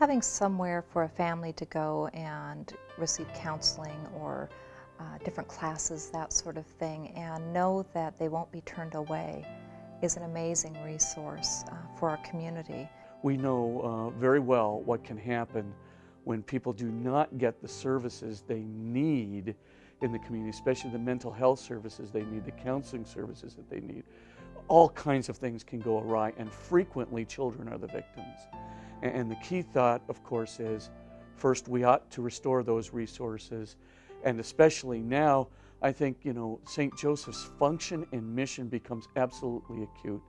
having somewhere for a family to go and receive counseling or different classes, that sort of thing, and know that they won't be turned away is an amazing resource for our community. We know very well what can happen when people do not get the services they need in the community, especially the mental health services they need, the counseling services that they need. All kinds of things can go awry, and frequently children are the victims. And the key thought, of course, is first we ought to restore those resources, and especially now, I think, St. Joseph's function and mission becomes absolutely acute,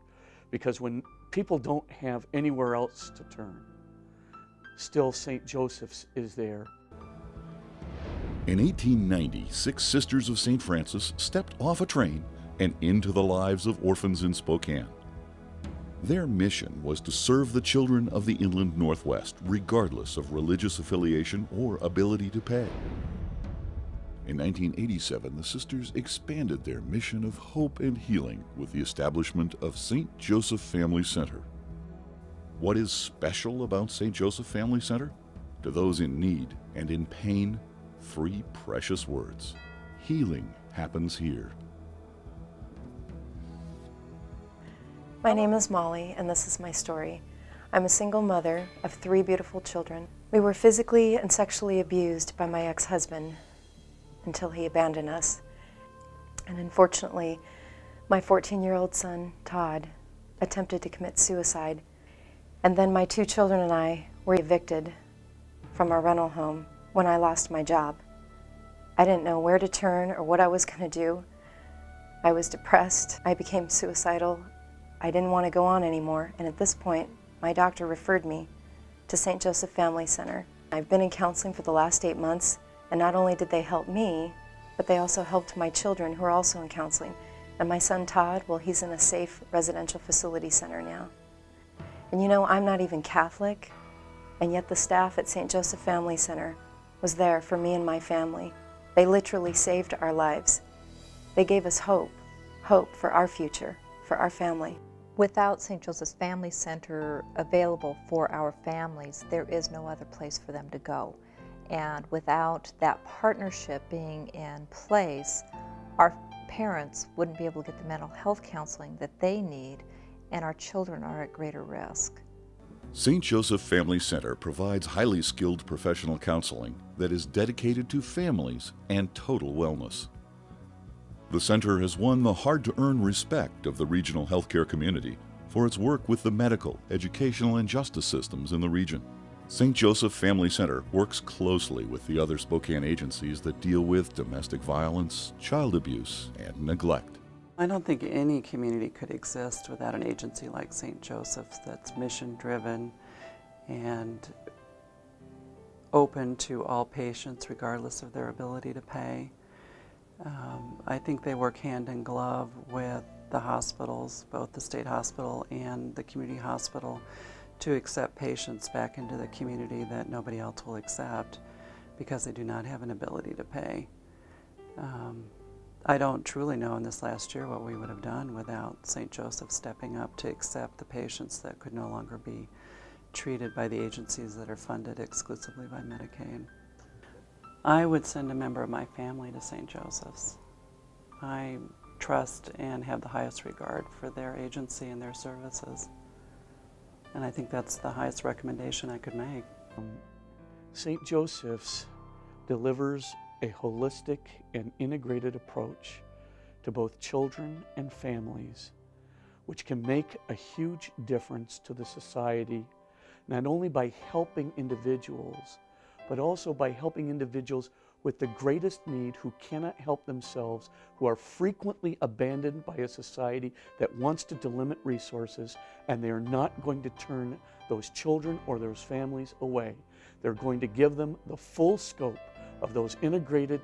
because when people don't have anywhere else to turn, still St. Joseph's is there. In 1890, 6 Sisters of St. Francis stepped off a train and into the lives of orphans in Spokane. Their mission was to serve the children of the inland Northwest, regardless of religious affiliation or ability to pay. In 1987, the sisters expanded their mission of hope and healing with the establishment of St. Joseph Family Center. What is special about St. Joseph Family Center? To those in need and in pain, 3 precious words: healing happens here. My name is Molly, and this is my story. I'm a single mother of 3 beautiful children. We were physically and sexually abused by my ex-husband until he abandoned us. And unfortunately, my 14-year-old son, Todd, attempted to commit suicide. And then my 2 children and I were evicted from our rental home when I lost my job. I didn't know where to turn or what I was going to do. I was depressed. I became suicidal. I didn't want to go on anymore, and at this point, my doctor referred me to St. Joseph Family Center. I've been in counseling for the last 8 months, and not only did they help me, but they also helped my children who are also in counseling. And my son Todd, well, he's in a safe residential facility center now. And I'm not even Catholic, and yet the staff at St. Joseph Family Center was there for me and my family. They literally saved our lives. They gave us hope for our future, for our family. Without St. Joseph's Family Center available for our families, there is no other place for them to go. And without that partnership being in place, our parents wouldn't be able to get the mental health counseling that they need, and our children are at greater risk. St. Joseph Family Center provides highly skilled professional counseling that is dedicated to families and total wellness. The center has won the hard-to-earn respect of the regional healthcare community for its work with the medical, educational, and justice systems in the region. St. Joseph Family Center works closely with the other Spokane agencies that deal with domestic violence, child abuse, and neglect. I don't think any community could exist without an agency like St. Joseph's that's mission-driven and open to all patients regardless of their ability to pay. I think they work hand in glove with the hospitals, both the state hospital and the community hospital, to accept patients back into the community that nobody else will accept because they do not have an ability to pay. I don't truly know in this last year what we would have done without St. Joseph stepping up to accept the patients that could no longer be treated by the agencies that are funded exclusively by Medicaid. I would send a member of my family to St. Joseph's. I trust and have the highest regard for their agency and their services. And I think that's the highest recommendation I could make. St. Joseph's delivers a holistic and integrated approach to both children and families, which can make a huge difference to the society, not only by helping individuals, but also by helping individuals with the greatest need who cannot help themselves, who are frequently abandoned by a society that wants to delimit resources, and they are not going to turn those children or those families away. They're going to give them the full scope of those integrated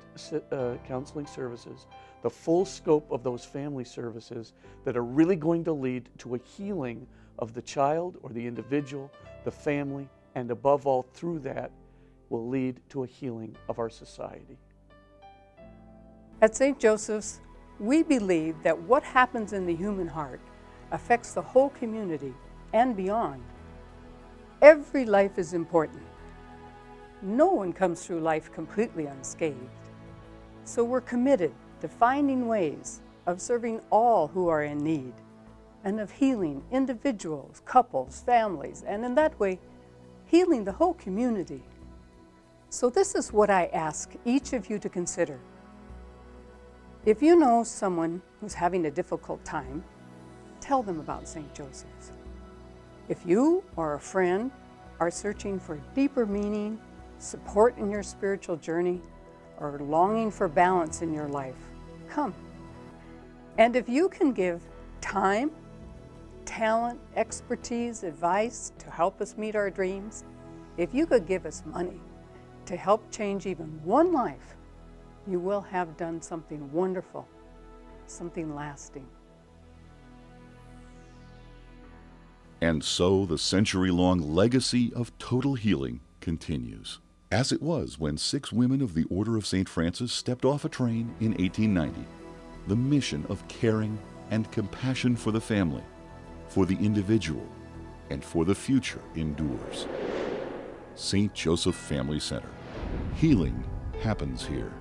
counseling services, the full scope of those family services that are really going to lead to a healing of the child or the individual, the family, and above all, through that, will lead to a healing of our society. At St. Joseph's, we believe that what happens in the human heart affects the whole community and beyond. Every life is important. no one comes through life completely unscathed. So we're committed to finding ways of serving all who are in need and of healing individuals, couples, families, and in that way, healing the whole community. So this is what I ask each of you to consider. If you know someone who's having a difficult time, tell them about St. Joseph's. If you or a friend are searching for deeper meaning, support in your spiritual journey, or longing for balance in your life, come. And if you can give time, talent, expertise, advice to help us meet our dreams, if you could give us money to help change even one life, you will have done something wonderful, something lasting. And so the century-long legacy of total healing continues, as it was when 6 women of the Order of St. Francis stepped off a train in 1890. The mission of caring and compassion for the family, for the individual, and for the future endures. St. Joseph Family Center. Healing happens here.